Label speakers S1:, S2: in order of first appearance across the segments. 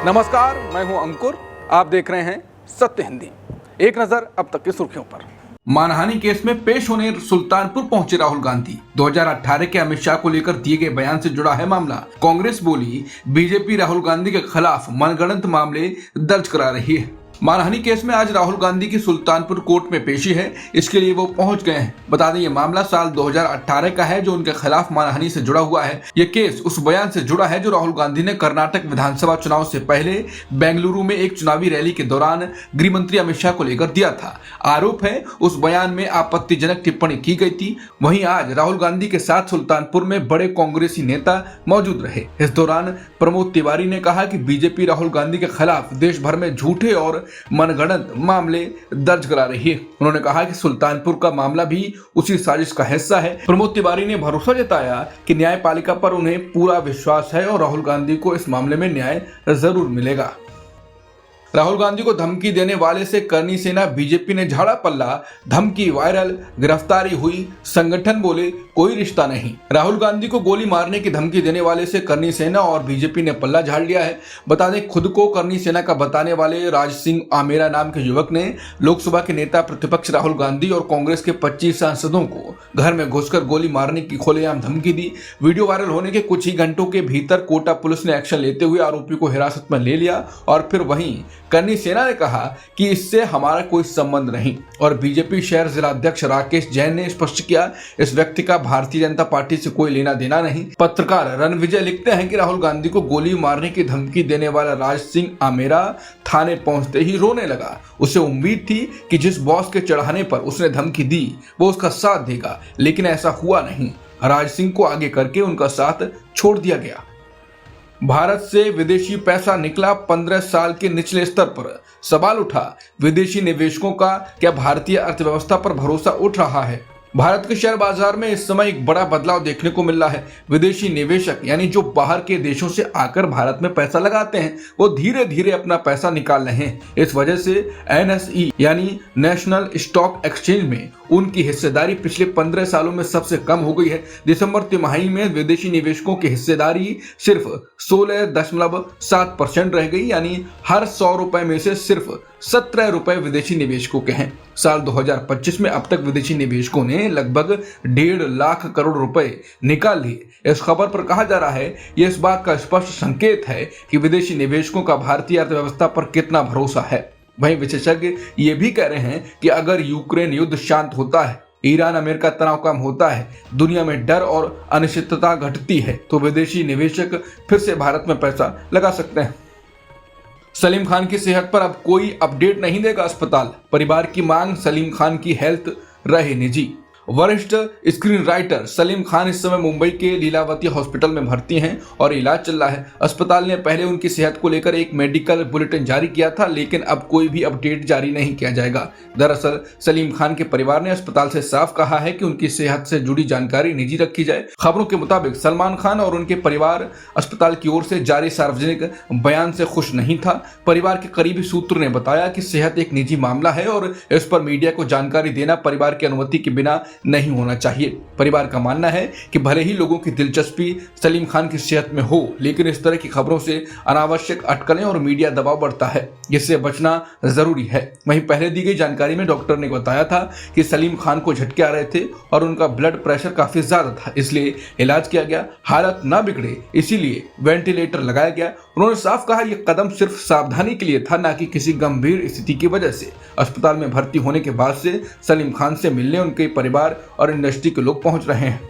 S1: नमस्कार, मैं हूं अंकुर। आप देख रहे हैं सत्य हिंदी। एक नजर अब तक की सुर्खियों पर। मानहानि केस में पेश होने सुल्तानपुर पहुंचे राहुल गांधी। 2018 के अमित शाह को लेकर दिए गए बयान से जुड़ा है मामला। कांग्रेस बोली बीजेपी राहुल गांधी के खिलाफ मनगढ़ंत मामले दर्ज करा रही है। मानहानि केस में आज राहुल गांधी की सुल्तानपुर कोर्ट में पेशी है, इसके लिए वो पहुंच गए हैं। बता दें ये मामला साल 2018 का है जो उनके खिलाफ मानहानि से जुड़ा हुआ है। ये केस उस बयान से जुड़ा है जो राहुल गांधी ने कर्नाटक विधानसभा चुनाव से पहले बेंगलुरु में एक चुनावी रैली के दौरान गृह मंत्री अमित शाह को लेकर दिया था। आरोप है उस बयान में आपत्तिजनक टिप्पणी की गई थी। वहीं आज राहुल गांधी के साथ सुल्तानपुर में बड़े कांग्रेसी नेता मौजूद रहे। इस दौरान प्रमोद तिवारी ने कहा कि बीजेपी राहुल गांधी के खिलाफ देश भर में झूठे और मनगढ़ंत मामले दर्ज करा रही है। उन्होंने कहा कि सुल्तानपुर का मामला भी उसी साजिश का हिस्सा है। प्रमोद तिवारी ने भरोसा जताया कि न्यायपालिका पर उन्हें पूरा विश्वास है और राहुल गांधी को इस मामले में न्याय जरूर मिलेगा। राहुल गांधी को धमकी देने वाले से करनी सेना बीजेपी ने झाड़ा पल्ला। धमकी वायरल, गिरफ्तारी हुई, संगठन बोले कोई रिश्ता नहीं। राहुल गांधी को गोली मारने की धमकी देने वाले से करनी सेना और बीजेपी ने पल्ला झाड़ लिया है। बता दें खुद को करनी सेना का बताने वाले राज सिंह आमेरा नाम के युवक ने लोकसभा के नेता प्रतिपक्ष राहुल गांधी और कांग्रेस के 25 सांसदों को घर में घुसकर गोली मारने की खुलेआम धमकी दी। वीडियो वायरल होने के कुछ ही घंटों के भीतर कोटा पुलिस ने एक्शन लेते हुए आरोपी को हिरासत में ले लिया और फिर वहीं करनी सेना ने कहा कि इससे हमारा कोई संबंध नहीं। और बीजेपी शहर जिलाध्यक्ष राकेश जैन ने स्पष्ट किया इस व्यक्ति का भारतीय जनता पार्टी से कोई लेना देना नहीं। पत्रकार रणविजय लिखते हैं कि राहुल गांधी को गोली मारने की धमकी देने वाला राज सिंह आमेरा थाने पहुंचते ही रोने लगा। उसे उम्मीद थी कि जिस बॉस के चढ़ाने पर उसने धमकी दी वो उसका साथ देगा, लेकिन ऐसा हुआ नहीं। राज सिंह को आगे करके उनका साथ छोड़ दिया गया। भारत से विदेशी पैसा निकला 15 साल के निचले स्तर पर। सवाल उठा विदेशी निवेशकों का क्या भारतीय अर्थव्यवस्था पर भरोसा उठ रहा है। भारत के शेयर बाजार में इस समय एक बड़ा बदलाव देखने को मिल रहा है। विदेशी निवेशक यानी जो बाहर के देशों से आकर भारत में पैसा लगाते हैं वो धीरे धीरे अपना पैसा निकाल रहे हैं। इस वजह से NSE यानी नेशनल स्टॉक एक्सचेंज में उनकी हिस्सेदारी पिछले 15 सालों में सबसे कम हो गई है। दिसंबर तिमाही में विदेशी निवेशकों की हिस्सेदारी सिर्फ 16.7% रह गई, यानी हर 100 रुपए में से सिर्फ 17 रुपए विदेशी निवेशकों के हैं। साल 2025 में अब तक विदेशी निवेशकों ने लगभग 1.5 लाख करोड़ रुपए निकाल लिए। इस खबर पर कहा जा रहा है यह इस बात का स्पष्ट संकेत है कि विदेशी निवेशकों का भारतीय अर्थव्यवस्था पर कितना भरोसा है। वहीं विशेषज्ञ ये भी कह रहे हैं कि अगर यूक्रेन युद्ध शांत होता है, ईरान अमेरिका तनाव कम होता है, दुनिया में डर और अनिश्चितता घटती है तो विदेशी निवेशक फिर से भारत में पैसा लगा सकते हैं। सलीम खान की सेहत पर अब कोई अपडेट नहीं देगा अस्पताल। परिवार की मांग सलीम खान की हेल्थ रहे निजी। वरिष्ठ स्क्रीन राइटर सलीम खान इस समय मुंबई के लीलावती हॉस्पिटल में भर्ती हैं और इलाज चल रहा है। अस्पताल ने पहले उनकी सेहत को लेकर एक मेडिकल बुलेटिन जारी किया था, लेकिन अब कोई भी अपडेट जारी नहीं किया जाएगा। दरअसल सलीम खान के परिवार ने अस्पताल से साफ कहा है कि उनकी सेहत से जुड़ी जानकारी निजी रखी जाए। खबरों के मुताबिक सलमान खान और उनके परिवार अस्पताल की ओर से जारी सार्वजनिक बयान से खुश नहीं था। परिवार के करीबी सूत्र ने बताया कि सेहत एक निजी मामला है और इस पर मीडिया को जानकारी देना परिवार की अनुमति के बिना नहीं होना चाहिए। परिवार का मानना है कि भले ही लोगों की दिलचस्पी सलीम खान की सेहत में हो, लेकिन इस तरह की खबरों से अनावश्यक अटकलें और मीडिया दबाव बढ़ता है, जिससे बचना जरूरी है। वहीं पहले दी गई जानकारी में डॉक्टर ने बताया था कि सलीम खान को झटके आ रहे थे और उनका ब्लड प्रेशर काफी ज्यादा था, इसलिए इलाज किया गया। हालत न बिगड़े इसीलिए वेंटिलेटर लगाया गया। उन्होंने साफ कहा यह कदम सिर्फ सावधानी के लिए था, न कि किसी गंभीर स्थिति की वजह से। अस्पताल में भर्ती होने के बाद से सलीम खान से मिलने उनके परिवार और इंडस्ट्री के लोग पहुंच रहे हैं।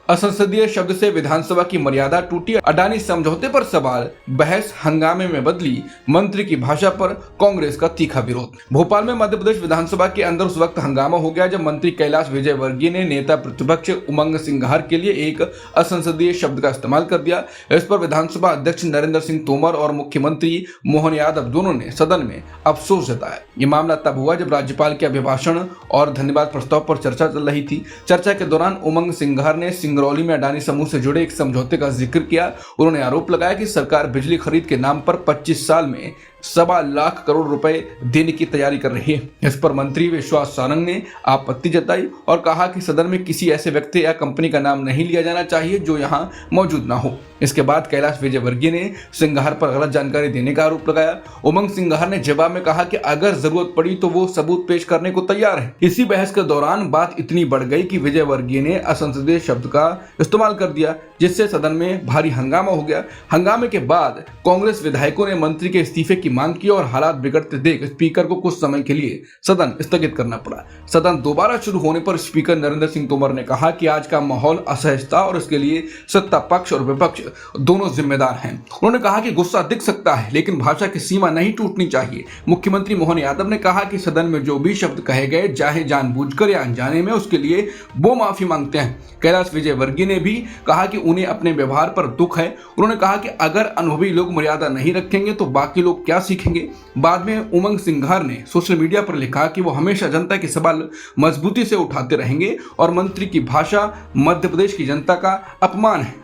S1: असंसदीय शब्द से विधानसभा की मर्यादा टूटी। अडानी समझौते पर सवाल, बहस हंगामे में बदली। मंत्री की भाषा पर कांग्रेस का तीखा विरोध। भोपाल में मध्य प्रदेश विधानसभा के अंदर उस वक्त हंगामा हो गया जब मंत्री कैलाश विजयवर्गीय ने नेता प्रतिपक्ष उमंग सिंघार के लिए एक असंसदीय शब्द का इस्तेमाल कर दिया। इस पर विधानसभा अध्यक्ष नरेंद्र सिंह तोमर और मुख्यमंत्री मोहन यादव दोनों ने सदन में अफसोस जताया। ये मामला तब हुआ जब राज्यपाल के अभिभाषण और धन्यवाद प्रस्ताव पर चर्चा चल रही थी। चर्चा के दौरान उमंग सिंघार ने सिंगरौली में अडानी समूह से जुड़े एक समझौते का जिक्र किया। उन्होंने आरोप लगाया कि सरकार बिजली खरीद के नाम पर 25 साल में ₹1.25 करोड़ रुपए देने की तैयारी कर रही है। इस पर मंत्री विश्वास सारंग ने आपत्ति जताई और कहा कि सदन में किसी ऐसे व्यक्ति या कंपनी का नाम नहीं लिया जाना चाहिए जो यहां मौजूद ना हो। इसके बाद कैलाश विजयवर्गीय ने सिंघार पर गलत जानकारी देने का आरोप लगाया। उमंग सिंघार ने जवाब में कहा कि अगर जरूरत पड़ी तो वो सबूत पेश करने को तैयार है। इसी बहस के दौरान बात इतनी बढ़ गई कि विजयवर्गीय ने असंसदीय शब्द का इस्तेमाल कर दिया, जिससे सदन में भारी हंगामा हो गया। हंगामे के बाद कांग्रेस विधायकों ने मंत्री के इस्तीफे की मांग की और हालात बिगड़ते देख स्पीकर को कुछ समय के लिए सदन स्थगित करना पड़ा। सदन दोबारा शुरू होने पर स्पीकर नरेंद्र सिंह तोमर ने कहा कि आज का माहौल असहज था और इसके लिए सत्ता पक्ष और विपक्ष दोनों जिम्मेदार हैं। उन्होंने कहा कि गुस्सा दिख सकता है लेकिन भाषा की सीमा नहीं टूटनी चाहिए। मुख्यमंत्री मोहन यादव ने कहा कि सदन में जो भी शब्द कहे गए, चाहे जानबूझकर या अनजाने में, उसके लिए वो माफी मांगते हैं। कैलाश विजयवर्गीय ने भी कहा कि उन्हें अपने व्यवहार पर दुख है। उन्होंने कहा कि अगर अनुभवी लोग मर्यादा नहीं रखेंगे तो बाकी लोग क्या सीखेंगे। बाद में उमंग सिंघार ने सोशल मीडिया पर लिखा कि वो हमेशा जनता के सवाल मजबूती से उठाते रहेंगे और मंत्री की भाषा मध्य प्रदेश की जनता का अपमान है।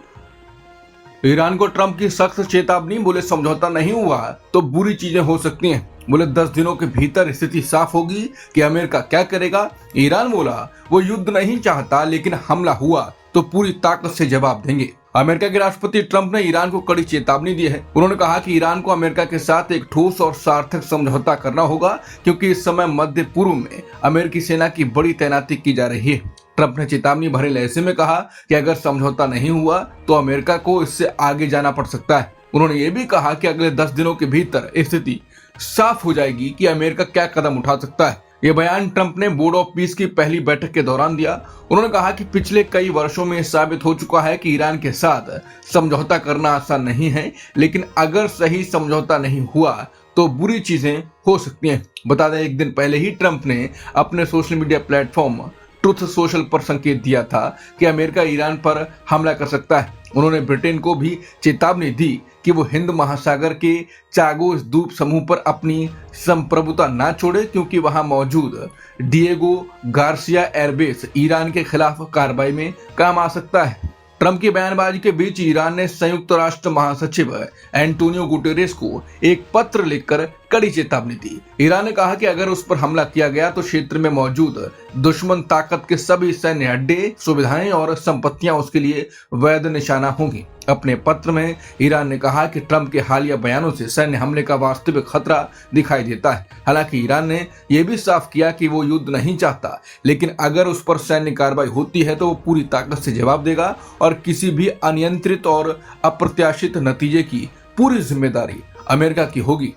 S1: ईरान को ट्रंप की सख्त चेतावनी, बोले समझौता नहीं हुआ तो बुरी चीजें हो सकती हैं। बोले 10 दिनों के भीतर स्थिति साफ होगी कि अमेरिका क्या करेगा। ईरान बोला वो युद्ध नहीं चाहता लेकिन हमला हुआ तो पूरी ताकत से जवाब देंगे। अमेरिका के राष्ट्रपति ट्रंप ने ईरान को कड़ी चेतावनी दी है। उन्होंने कहा कि ईरान को अमेरिका के साथ एक ठोस और सार्थक समझौता करना होगा क्योंकि इस समय मध्य पूर्व में अमेरिकी सेना की बड़ी तैनाती की जा रही है। ट्रंप ने चेतावनी भरे लहजे में कहा कि अगर समझौता नहीं हुआ तो अमेरिका को इससे आगे जाना पड़ सकता है। उन्होंने ये भी कहा कि अगले 10 दिनों के भीतर स्थिति साफ हो जाएगी कि अमेरिका क्या कदम उठा सकता है। ये बयान ट्रंप ने बोर्ड ऑफ पीस की पहली बैठक के दौरान दिया। उन्होंने कहा कि पिछले कई वर्षों में साबित हो चुका है कि ईरान के साथ समझौता करना आसान नहीं है, लेकिन अगर सही समझौता नहीं हुआ तो बुरी चीजें हो सकती हैं। बता दें, एक दिन पहले ही ट्रंप ने अपने social media platform truth social पर संकेत दिया था कि अमेरिका ईरान पर हमला कर सकता है। उन्होंने ब्रिटेन को भी चेतावनी दी कि वो हिंद महासागर के चागोस द्वीप समूह पर अपनी संप्रभुता न छोड़े क्योंकि वहां मौजूद डिएगो गार्सिया एयरबेस ईरान के खिलाफ कार्रवाई में काम आ सकता है। ट्रंप की बयानबाजी के बीच ईरान ने संयुक्त राष्ट्र महासचिव एंटोनियो गुटेरेस को एक पत्र लिखकर कड़ी चेतावनी दी। ईरान ने कहा कि अगर उस पर हमला किया गया तो क्षेत्र में मौजूद दुश्मन ताकत के सभी सैन्य अड्डे, सुविधाएं और संपत्तियां उसके लिए वैध निशाना होंगी। अपने पत्र में ईरान ने कहा कि ट्रंप के हालिया बयानों से सैन्य हमले का वास्तविक खतरा दिखाई देता है। हालांकि ईरान ने यह भी साफ किया कि वो युद्ध नहीं चाहता, लेकिन अगर उस पर सैन्य कार्रवाई होती है तो वो पूरी ताकत से जवाब देगा और किसी भी अनियंत्रित और अप्रत्याशित नतीजे की पूरी जिम्मेदारी अमेरिका की होगी।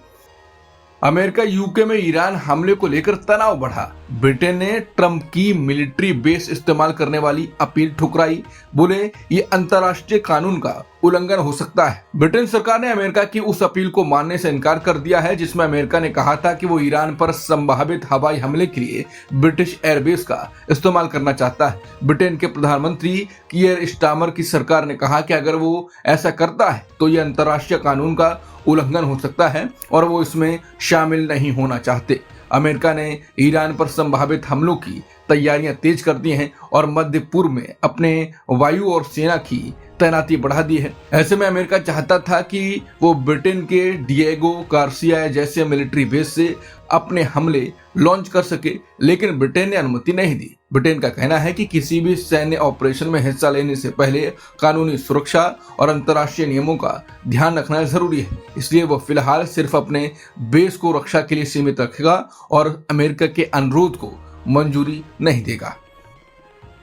S1: अमेरिका यूके में ईरान हमले को लेकर तनाव बढ़ा। ब्रिटेन ने ट्रंप की मिलिट्री बेस इस्तेमाल करने वाली अपील ठुकराई। बोले ये अंतर्राष्ट्रीय कानून का उल्लंघन हो सकता है। ब्रिटेन सरकार ने अमेरिका की उस अपील को मानने से इनकार कर दिया है जिसमें अमेरिका ने कहा था कि वो ईरान पर संभावित हवाई हमले के लिए ब्रिटिश एयरबेस का इस्तेमाल करना चाहता है। ब्रिटेन के प्रधानमंत्री कीयर स्टारमर की सरकार ने कहा कि अगर वो ऐसा करता है तो ये अंतर्राष्ट्रीय कानून का उल्लंघन हो सकता है और वो इसमें शामिल नहीं होना चाहते। अमेरिका ने ईरान पर संभावित हमलों की तैयारियां तेज कर दी हैं और मध्य पूर्व में अपने वायु और सेना की तैनाती बढ़ा दी है। ऐसे में अमेरिका चाहता था कि वो ब्रिटेन के डिएगो गार्सिया जैसे मिलिट्री बेस से अपने हमले लॉन्च कर सके, लेकिन ब्रिटेन ने अनुमति नहीं दी। ब्रिटेन का कहना है कि किसी भी सैन्य ऑपरेशन में हिस्सा लेने से पहले कानूनी सुरक्षा और अंतर्राष्ट्रीय नियमों का ध्यान रखना जरूरी है। इसलिए वो फिलहाल सिर्फ अपने बेस को रक्षा के लिए सीमित रखेगा और अमेरिका के अनुरोध को मंजूरी नहीं देगा।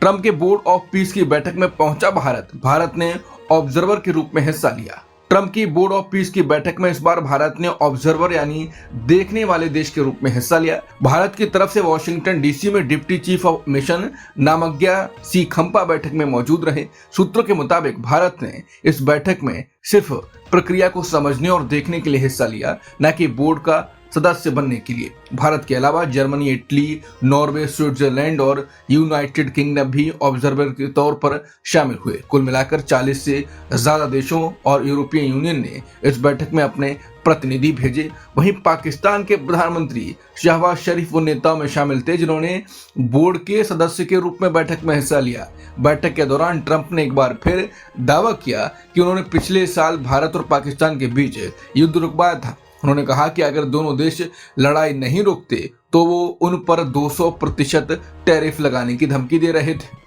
S1: ट्रंप के बोर्ड ऑफ पीस की बैठक में पहुंचा भारत ने ऑब्जर्वर के रूप में हिस्सा लिया। ट्रंप की बोर्ड ऑफ पीस की बैठक में इस बार भारत ने ऑब्जर्वर यानी देखने वाले देश के रूप में हिस्सा लिया। भारत की तरफ से वॉशिंगटन डीसी में deputy chief of mission Namgya सी खंपा बैठक में मौजूद रहे। सूत्रों के मुताबिक भारत ने इस बैठक में सिर्फ प्रक्रिया को समझने और देखने के लिए हिस्सा लिया, न कि बोर्ड का सदस्य बनने के लिए। भारत के अलावा जर्मनी, इटली, नॉर्वे, स्विट्जरलैंड और यूनाइटेड किंगडम भी ऑब्जर्वर के तौर पर शामिल हुए। कुल मिलाकर 40 से ज्यादा देशों और यूरोपीय यूनियन ने इस बैठक में अपने प्रतिनिधि भेजे। वहीं पाकिस्तान के प्रधानमंत्री शहबाज शरीफ उन नेताओं में शामिल थे जिन्होंने बोर्ड के सदस्य के रूप में बैठक में हिस्सा लिया। बैठक के दौरान ट्रंप ने एक बार फिर दावा किया कि उन्होंने पिछले साल भारत और पाकिस्तान के बीच युद्ध रुकवाया था। उन्होंने कहा कि अगर दोनों देश लड़ाई नहीं रोकते तो वो उन पर 200% टैरिफ लगाने की धमकी दे रहे थे।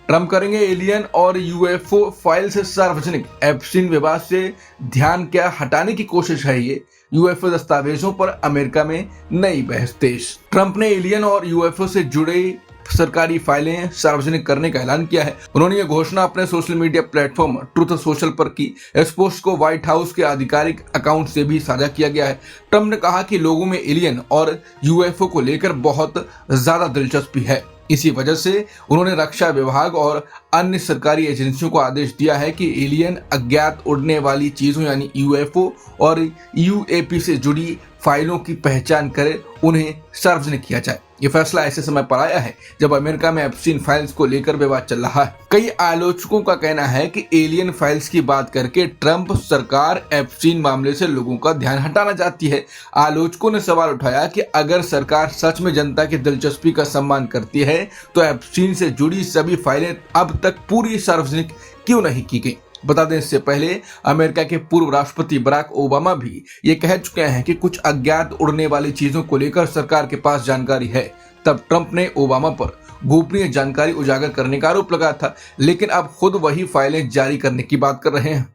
S1: ट्रंप करेंगे एलियन और यूएफओ फाइल्स सार्वजनिक। एप्स्टीन विवाद से ध्यान क्या हटाने की कोशिश है ये। यूएफओ दस्तावेजों पर अमेरिका में नई बहस तेज। ट्रंप ने एलियन और यूएफओ से जुड़े सरकारी फाइलें सार्वजनिक करने का ऐलान किया है। उन्होंने ये घोषणा अपने social media platform truth social पर की। इस पोस्ट को व्हाइट हाउस के आधिकारिक अकाउंट से भी साझा किया गया है। ट्रंप ने कहा कि लोगों में एलियन और यूएफओ को लेकर बहुत ज्यादा दिलचस्पी है। इसी वजह से उन्होंने रक्षा विभाग और अन्य सरकारी एजेंसियों को आदेश दिया है कि एलियन, अज्ञात उड़ने वाली चीजों यानी यूएफओ और यूएपी से जुड़ी फाइलों की पहचान कर उन्हें सार्वजनिक किया जाए। ये फैसला ऐसे समय पर आया है जब अमेरिका में एप्स्टीन फाइल्स को लेकर विवाद चल रहा है। कई आलोचकों का कहना है कि एलियन फाइल्स की बात करके ट्रंप सरकार एप्स्टीन मामले से लोगों का ध्यान हटाना चाहती है। आलोचकों ने सवाल उठाया कि अगर सरकार सच में जनता की दिलचस्पी का सम्मान करती है तो एप्स्टीन से जुड़ी सभी फाइलें अब तक पूरी सार्वजनिक क्यों नहीं की गई। बता दें, इससे पहले अमेरिका के पूर्व राष्ट्रपति बराक ओबामा भी ये कह चुके हैं कि कुछ अज्ञात उड़ने वाली चीजों को लेकर सरकार के पास जानकारी है। तब ट्रंप ने ओबामा पर गोपनीय जानकारी उजागर करने का आरोप लगाया था, लेकिन अब खुद वही फाइलें जारी करने की बात कर रहे हैं।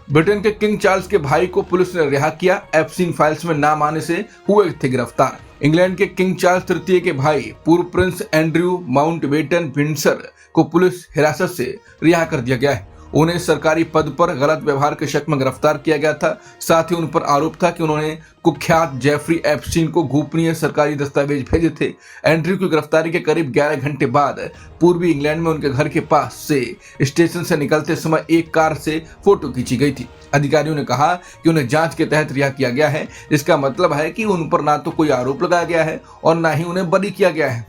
S1: ब्रिटेन के किंग चार्ल्स के भाई को पुलिस ने रिहा किया। एप्स्टीन फाइल्स में नाम आने से हुए थे गिरफ्तार। इंग्लैंड के किंग चार्ल्स तृतीय के भाई पूर्व प्रिंस एंड्रयू माउंटबेटन विंडसर को पुलिस हिरासत से रिहा कर दिया गया है। उन्हें सरकारी पद पर गलत व्यवहार के शक में गिरफ्तार किया गया था। साथ ही उन पर आरोप था कि उन्होंने कुख्यात जेफरी एप्स्टीन को गोपनीय सरकारी दस्तावेज भेजे थे। एंड्रयू की गिरफ्तारी के करीब 11 घंटे बाद पूर्वी इंग्लैंड में उनके घर के पास से स्टेशन से निकलते समय एक कार से फोटो खींची गई थी। अधिकारियों ने कहा कि उन्हें जांच के तहत रिहा किया गया है। इसका मतलब है कि उन पर ना तो कोई आरोप लगाया गया है और ना ही उन्हें बरी किया गया है।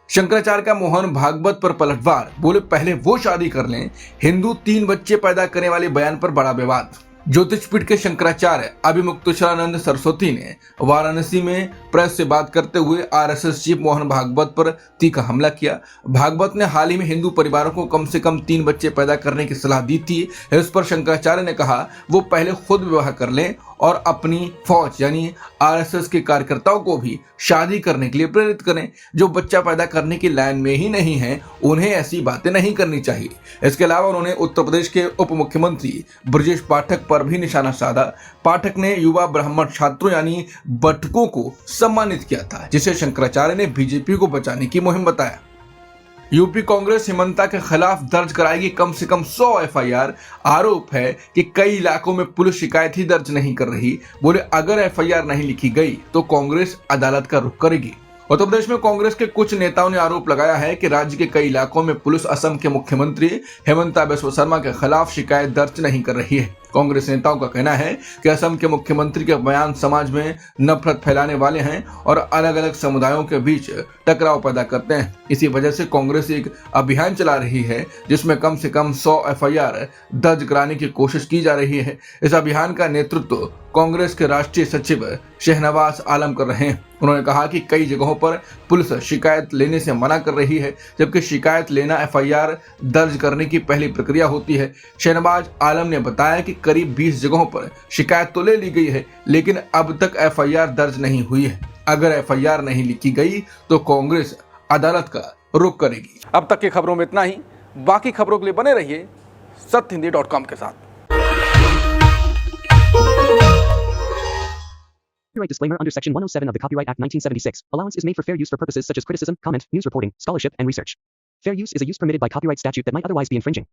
S1: शंकराचार्य का मोहन भागवत पर पलटवार, बोले पहले वो शादी कर लें। हिंदू 3 बच्चे पैदा करने वाले बयान पर बड़ा विवाद। ज्योतिषपीठ के शंकराचार्य अभिमुक्तेश्वरानंद सरस्वती ने वाराणसी में प्रेस से बात करते हुए आरएसएस चीफ मोहन भागवत पर तीखा हमला किया। भागवत ने हाल ही में हिंदू परिवारों को कम से कम 3 बच्चे पैदा करने की सलाह दी थी। इस पर शंकराचार्य ने कहा वो पहले खुद विवाह कर लें और अपनी फौज यानी आरएसएस के कार्यकर्ताओं को भी शादी करने के लिए प्रेरित करें। जो बच्चा पैदा करने की लाइन में ही नहीं है उन्हें ऐसी बातें नहीं करनी चाहिए। इसके अलावा उन्होंने उत्तर प्रदेश के उप मुख्यमंत्री ब्रजेश पाठक पर भी निशाना साधा। पाठक ने युवा ब्राह्मण छात्रों यानी बटकों को सम्मानित किया था, जिसे शंकराचार्य ने बीजेपी को बचाने की मुहिम बताया। यूपी कांग्रेस हिमंता के खिलाफ दर्ज कराएगी कम से कम 100 एफआईआर। आरोप है कि कई इलाकों में पुलिस शिकायत ही दर्ज नहीं कर रही। बोले अगर एफआईआर नहीं लिखी गई तो कांग्रेस अदालत का रुख करेगी। उत्तर प्रदेश में कांग्रेस के कुछ नेताओं ने आरोप लगाया है कि राज्य के कई इलाकों में पुलिस असम के मुख्यमंत्री हिमंता बिस्वा शर्मा के खिलाफ शिकायत दर्ज नहीं कर रही है। कांग्रेस नेताओं का कहना है कि असम के मुख्यमंत्री के बयान समाज में नफरत फैलाने वाले हैं और अलग अलग समुदायों के बीच टकराव पैदा करते हैं। इसी वजह से कांग्रेस एक अभियान चला रही है जिसमें कम से कम 100 एफआईआर दर्ज कराने की कोशिश की जा रही है। इस अभियान का नेतृत्व कांग्रेस के राष्ट्रीय सचिव शहनवाज आलम कर रहे हैं। उन्होंने कहा कि कई जगहों पर पुलिस शिकायत लेने से मना कर रही है, जबकि शिकायत लेना एफआईआर दर्ज करने की पहली प्रक्रिया होती है। शहनवाज आलम ने बताया कि करीब 20 जगहों पर शिकायत तो ले ली गई है, लेकिन अब तक एफआईआर दर्ज नहीं हुई है। अगर एफआईआर नहीं लिखी गई तो कांग्रेस अदालत का रुख करेगी। अब तक की खबरों में इतना ही। बाकी खबरों के लिए बने रहिए सत्यहिंदी.com के साथ।
S2: Copyright disclaimer under Section 107 of the Copyright Act 1976. Allowance is made for fair use for purposes such as criticism, comment, news reporting, scholarship, and research. Fair use is a use permitted by copyright statute that might otherwise be infringing.